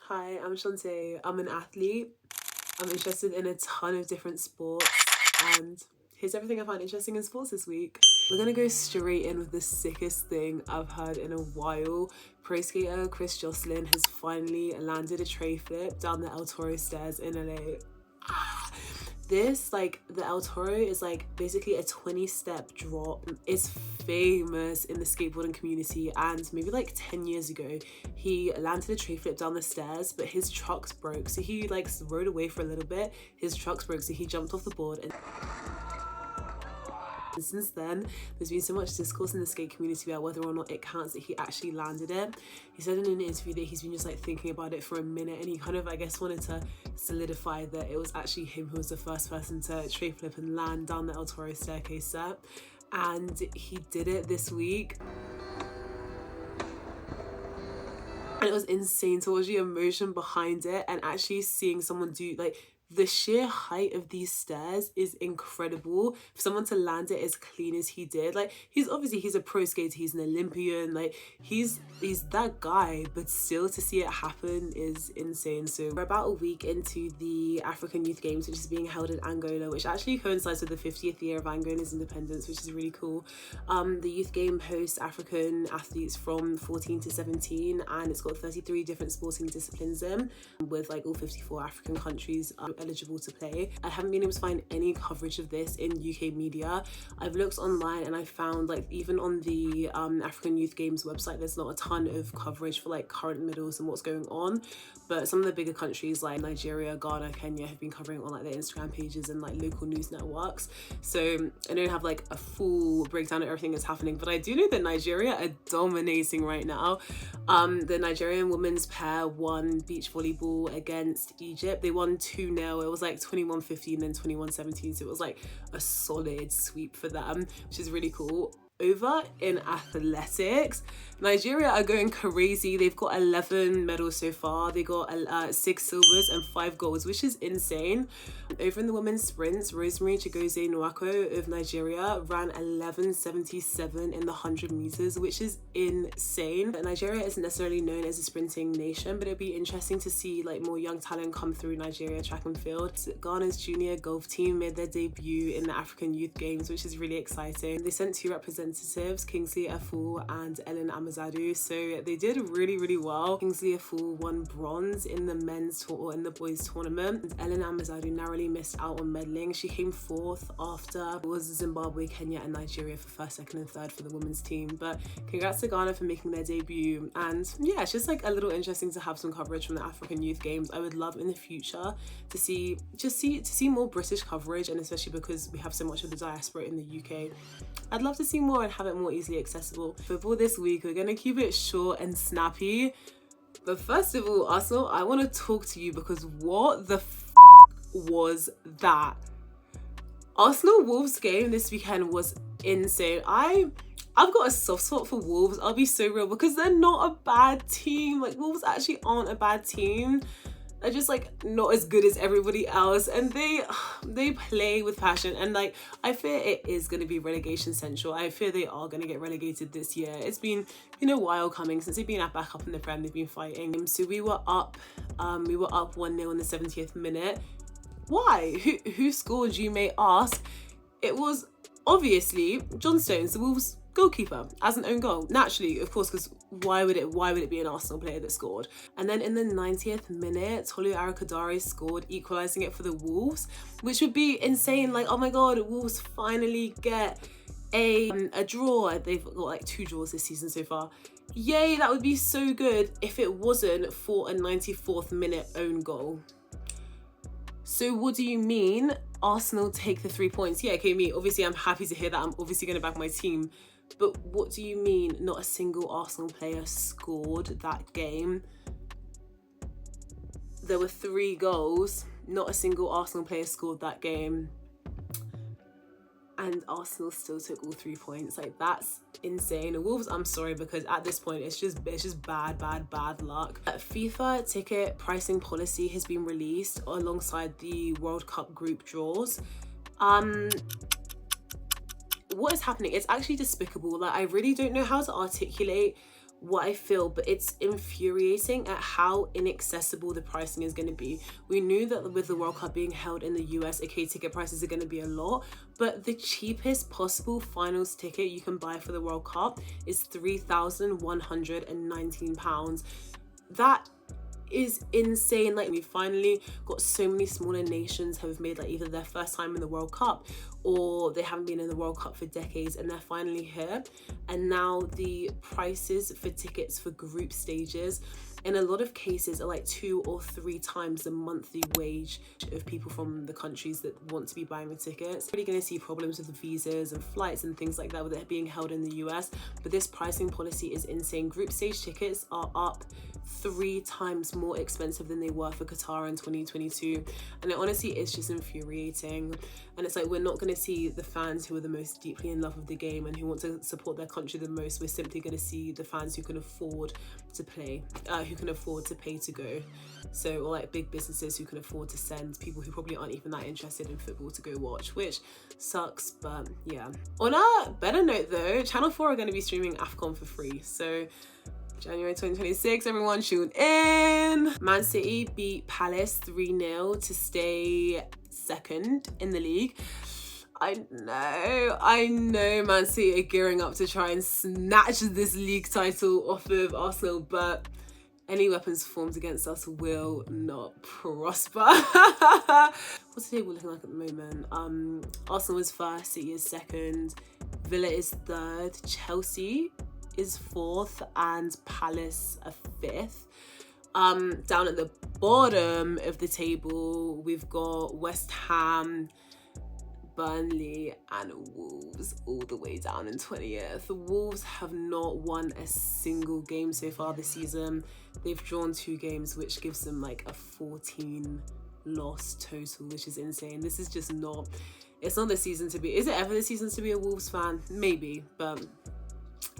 Hi, I'm Shantae. I'm an athlete. I'm interested in a ton of different sports, and here's everything I find interesting in sports this week. We're gonna go straight in with the sickest thing I've heard in a while. Pro skater Chris Jocelyn has finally landed a tray flip down the El Toro stairs in LA. This, the El Toro is basically a 20-step drop. It's famous in the skateboarding community, and maybe 10 years ago, he landed a tray flip down the stairs, but his trucks broke. So he rode away for a little bit, his trucks broke, so he jumped off the board and since then, there's been so much discourse in the skate community about whether or not it counts that he actually landed it. He said in an interview that he's been just thinking about it for a minute, and he kind of, wanted to solidify that it was actually him who was the first person to tray flip and land down the El Toro staircase set. And he did it this week. And it was insane to watch the emotion behind it and actually seeing someone do, the sheer height of these stairs is incredible. For someone to land it as clean as he did, he's a pro skater, he's an Olympian, he's that guy, but still to see it happen is insane. So we're about a week into the African Youth Games, which is being held in Angola, which actually coincides with the 50th year of Angola's independence, which is really cool. The youth game hosts African athletes from 14 to 17, and it's got 33 different sporting disciplines in, with all 54 African countries eligible to play. I haven't been able to find any coverage of this in UK media. I've looked online and I found even on the African Youth Games website, there's not a ton of coverage for current medals and what's going on, but some of the bigger countries like Nigeria, Ghana, Kenya have been covering on their Instagram pages and local news networks. So I don't have a full breakdown of everything that's happening, but I do know that Nigeria are dominating right now. The Nigerian women's pair won beach volleyball against Egypt. They won 2-0. It was 21-15 and 21-17, so it was a solid sweep for them, which is really cool. Over in athletics, Nigeria are going crazy. They've got 11 medals so far. They got 6 silvers and 5 golds, which is insane. Over in the women's sprints, Rosemary Chigozie Nwako of Nigeria ran 11:77 in the 100 meters, which is insane. Nigeria isn't necessarily known as a sprinting nation, but it'd be interesting to see more young talent come through Nigeria track and field. Ghana's junior golf team made their debut in the African Youth Games, which is really exciting. They sent 2 representatives, Kingsley Afu and Ellen Amazadu, so they did really well. Kingsley Afu won bronze in the men's tour in the boys tournament, and Ellen Amazadu narrowly missed out on medaling. She came 4th after it was Zimbabwe, Kenya and Nigeria for 1st, 2nd and 3rd for the women's team. But congrats to Ghana for making their debut, and yeah, it's just a little interesting to have some coverage from the African Youth Games. I would love in the future to see more British coverage, and especially because we have so much of the diaspora in the UK, I'd love to see more and have it more easily accessible. For this week, we're gonna keep it short and snappy. But first of all, Arsenal, I want to talk to you because what the was that? Arsenal Wolves game this weekend was insane. I've got a soft spot for Wolves, I'll be so real, because they're not a bad team. Wolves actually aren't a bad team. They're just not as good as everybody else, and they play with passion, and I fear it is going to be relegation central. I fear they are going to get relegated this year. It's been a while coming since they've been back up in the Prem. They've been fighting. So we were up 1-0 in the 70th minute. Why? Who scored, you may ask? It was obviously John Stones, the Wolves goalkeeper, as an own goal. Naturally, of course, because why would it be an Arsenal player that scored? And then in the 90th minute, Tolu Arakadare scored, equalising it for the Wolves, which would be insane. Oh my god, Wolves finally get a draw. They've got 2 draws this season so far. Yay, that would be so good if it wasn't for a 94th minute own goal. So what do you mean Arsenal take the 3 points? Yeah, okay, obviously I'm happy to hear that. I'm obviously going to back my team. But what do you mean not a single Arsenal player scored that game? There were 3 goals. Not a single Arsenal player scored that game. And Arsenal still took all 3 points. That's insane. Wolves, I'm sorry, because at this point it's just bad luck. FIFA ticket pricing policy has been released alongside the World Cup group draws. What is happening? It's actually despicable. I really don't know how to articulate what I feel, but it's infuriating at how inaccessible the pricing is going to be. We knew that with the World Cup being held in the US, okay, ticket prices are going to be a lot, but the cheapest possible finals ticket you can buy for the World Cup is £3,119. That is insane. Like, we finally got so many smaller nations have made like either their first time in the World Cup or they haven't been in the World Cup for decades, and they're finally here. And now the prices for tickets for group stages in a lot of cases are like 2 or 3 times the monthly wage of people from the countries that want to be buying the tickets. Really going to see problems with the visas and flights and things like that with it being held in the US, but this pricing policy is insane. Group stage tickets are up 3 times more expensive than they were for Qatar in 2022, and it honestly is just infuriating. And it's like, we're not going to see the fans who are the most deeply in love with the game and who want to support their country the most. We're simply going to see the fans who can afford to play, who can afford to pay to go. So, or like big businesses who can afford to send people who probably aren't even that interested in football to go watch, which sucks, but yeah. On a better note though, Channel 4 are going to be streaming AFCON for free, so January 2026, everyone tune in. Man City beat Palace 3-0 to stay second in the league. I know Man City are gearing up to try and snatch this league title off of Arsenal, but any weapons formed against us will not prosper. What's the table looking like at the moment? Arsenal is first, City is second, Villa is third, Chelsea is fourth, and Palace are fifth. Down at the bottom of the table, we've got West Ham, Burnley and Wolves all the way down in 20th. The Wolves have not won a single game so far this season. They've drawn 2 games, which gives them like a 14 loss total, which is insane. This is just not, it's not the season to be. Is it ever the season to be a Wolves fan? Maybe, but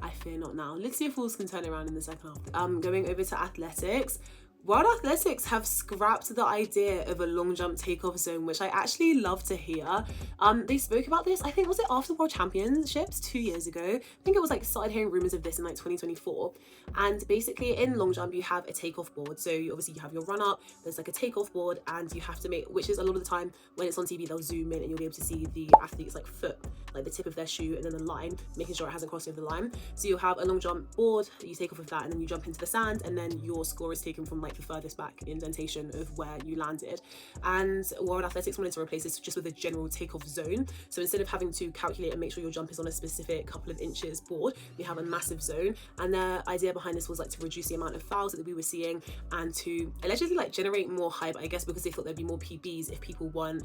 I fear not now. Let's see if Wolves can turn it around in the second half. Going over to athletics. World Athletics have scrapped the idea of a long jump takeoff zone, which I actually love to hear. They spoke about this, I think, was it after World Championships 2 years ago? I think it was like, started hearing rumors of this in like 2024. And basically in long jump, you have a takeoff board. So obviously you have your run up, there's like a takeoff board, and you have to make, which is a lot of the time when it's on TV, they'll zoom in and you'll be able to see the athlete's like foot, like the tip of their shoe, and then the line, making sure it hasn't crossed over the line. So you'll have a long jump board, you take off of that, and then you jump into the sand, and then your score is taken from like the furthest back indentation of where you landed. And World Athletics wanted to replace this just with a general takeoff zone. So instead of having to calculate and make sure your jump is on a specific couple of inches board, we have a massive zone. And their idea behind this was like to reduce the amount of fouls that we were seeing and to allegedly like generate more hype, I guess, because they thought there'd be more PBs if people weren't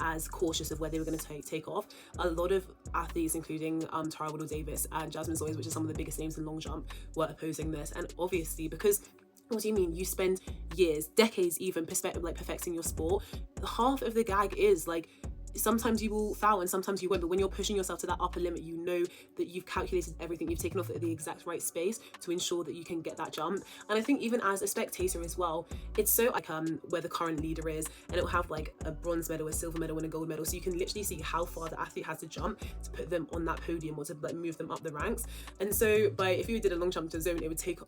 as cautious of where they were going to take off. A lot of athletes, including Tara Woodall-Davis and Jasmine Sawyers, which are some of the biggest names in long jump, were opposing this. And obviously, because what do you mean? You spend years, decades even, perfecting your sport. Half of the gag is like, sometimes you will foul and sometimes you won't, but when you're pushing yourself to that upper limit, you know that you've calculated everything, you've taken off at the exact right space to ensure that you can get that jump. And I think even as a spectator as well, it's so like where the current leader is, and it'll have like a bronze medal, a silver medal and a gold medal, so you can literally see how far the athlete has to jump to put them on that podium or to like move them up the ranks. And so if you did a long jump to zone, it would take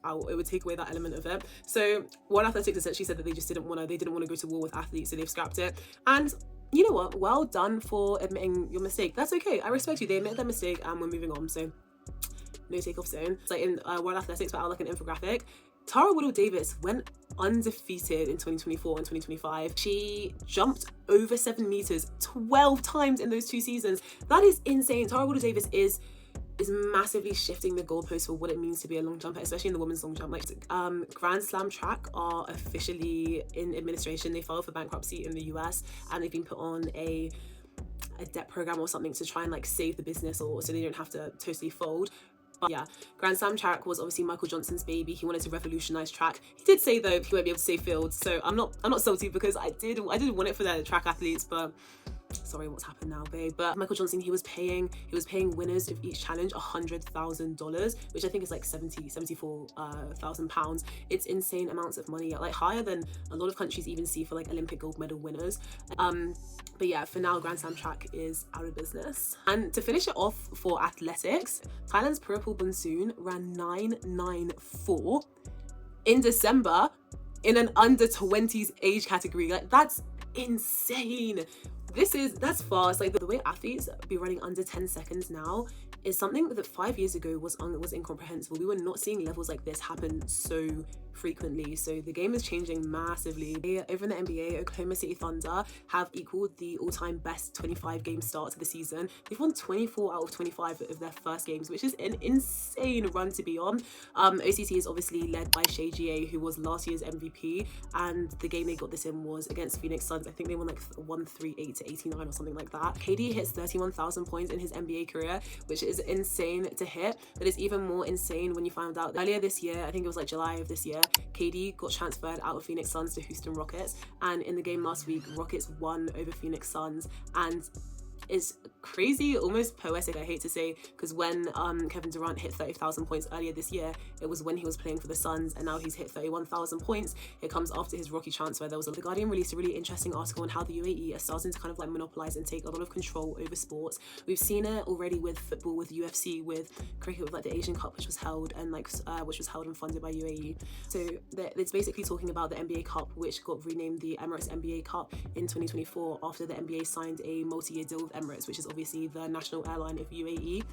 away that element of it. So World Athletics essentially said that they didn't want to go to war with athletes, so they've scrapped it. And you know what? Well done for admitting your mistake. That's okay. I respect you. They admit their mistake and we're moving on. So no takeoff zone. It's like in World Athletics, but out like an infographic. Tara Woodall-Davis went undefeated in 2024 and 2025. She jumped over 7 meters 12 times in those 2 seasons. That is insane. Tara Woodall-Davis is massively shifting the goalpost for what it means to be a long jumper, especially in the women's long jump. Like Grand Slam track are officially in administration. They filed for bankruptcy in the US and they've been put on a debt program or something to try and like save the business, or so they don't have to totally fold. But yeah, Grand Slam track was obviously Michael Johnson's baby. He wanted to revolutionize track. He did say though he won't be able to say field, so I'm not salty because I did want it for their track athletes, but sorry, what's happened now, babe? But Michael Johnson, he was paying winners of each challenge $100,000, which I think is like 74,000 pounds. It's insane amounts of money, like higher than a lot of countries even see for like Olympic gold medal winners. But yeah, for now, Grand Slam track is out of business. And to finish it off for athletics, Thailand's Purapul Bunsoon ran 9.94 in December in an under 20s age category. Like, that's insane. That's fast. Like, the way athletes be running under 10 seconds now is something that 5 years ago was incomprehensible. We were not seeing levels like this happen so frequently. So the game is changing massively. Over in the NBA, Oklahoma City Thunder have equaled the all-time best 25 game start to the season. They've won 24 out of 25 of their first games, which is an insane run to be on. OCT is obviously led by Shea GA, who was last year's MVP, and the game they got this in was against Phoenix Suns. I think they won like 138 to 89 or something like that. KD hits 31,000 points in his NBA career, which is insane to hit. But it's even more insane when you find out that earlier this year, I think it was like July of this year, KD got transferred out of Phoenix Suns to Houston Rockets, and in the game last week, Rockets won over Phoenix Suns. And is crazy, almost poetic, I hate to say, because when Kevin Durant hit 30,000 points earlier this year, it was when he was playing for the Suns, and now he's hit 31,000 points. It comes after his Rocky transfer. The Guardian released a really interesting article on how the UAE are starting to kind of like monopolize and take a lot of control over sports. We've seen it already with football, with UFC, with cricket, with like the Asian Cup, which was held and funded by UAE. So it's basically talking about the NBA Cup, which got renamed the Emirates NBA Cup in 2024 after the NBA signed a multi-year deal with Emirates, which is obviously the national airline of UAE.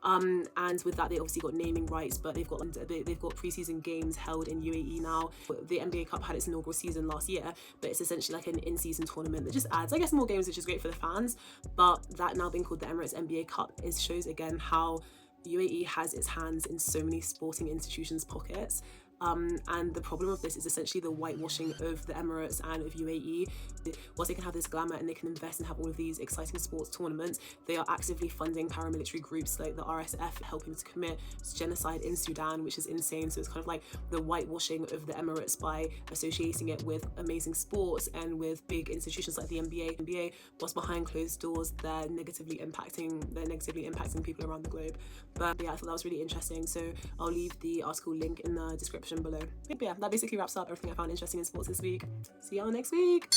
And with that, they obviously got naming rights, but they've got preseason games held in UAE now. The NBA Cup had its inaugural season last year, but it's essentially like an in-season tournament that just adds, I guess, more games, which is great for the fans. But that now being called the Emirates NBA Cup shows again how UAE has its hands in so many sporting institutions' pockets. And the problem of this is essentially the whitewashing of the Emirates and of UAE. Whilst they can have this glamour and they can invest and have all of these exciting sports tournaments, they are actively funding paramilitary groups like the RSF, helping to commit genocide in Sudan, which is insane. So it's kind of like the whitewashing of the Emirates by associating it with amazing sports and with big institutions like the NBA, whilst behind closed doors they're negatively impacting people around the globe. But yeah, I thought that was really interesting, so I'll leave the article link in the description below. But yeah, that basically wraps up everything I found interesting in sports this week. See y'all next week.